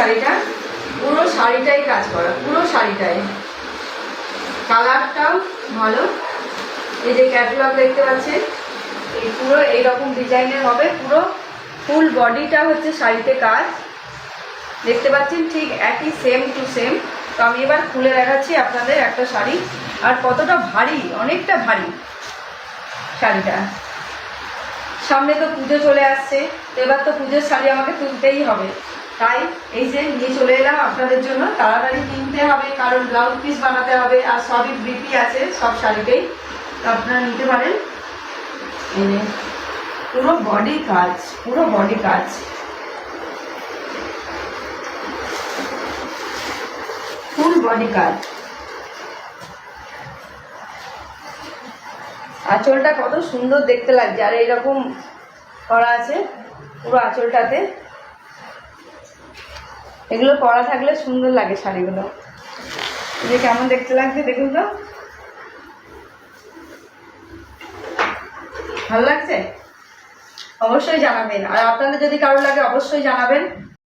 শাড়িটা, পুরো শাড়িটাই কাজ করা, পুরো শাড়িটাই। কালারটাও ভালো। এই যে ক্যাটলগ দেখতে পাচ্ছেন, এই পুরো এইরকম ডিজাইনের হবে, পুরো ফুল বডিটা হচ্ছে শাড়িতে কাজ দেখতে পাচ্ছেন, ঠিক একই সেম টু সেম। তো আমি এবার খুলে দেখাচ্ছি আপনাদের একটা শাড়ি, আর কতটা ভারী, অনেকটা ভারী শাড়িটা। সামনে তো পুজো চলে আসছে, তো এবার তো পুজোর শাড়ি আমাকে তুলতেই হবে, তাই এই যে নিয়ে চলে এলাম আপনাদের জন্য। তাড়াতাড়ি কিনতে হবে, কারণ ব্লাউজ পিস বানাতে হবে, আর সবই বিপি আছে সব শাড়িতেই, তো আপনারা নিতে পারেন। এই যে পুরো বডি কাজ, পুরো বডি কাজ, ফুল বডি কাজ। আঁচলটা কত সুন্দর দেখতে লাগছে, আর এইরকম করা আছে পুরো আঁচলটাতে। এগুলো পরা থাকলে সুন্দর লাগে শাড়িগুলো। যে কেমন দেখতে লাগছে দেখুন তো, ভালো লাগছে? অবশ্যই জানাবেন, আর আপনাদের যদি কারো লাগে অবশ্যই জানাবেন।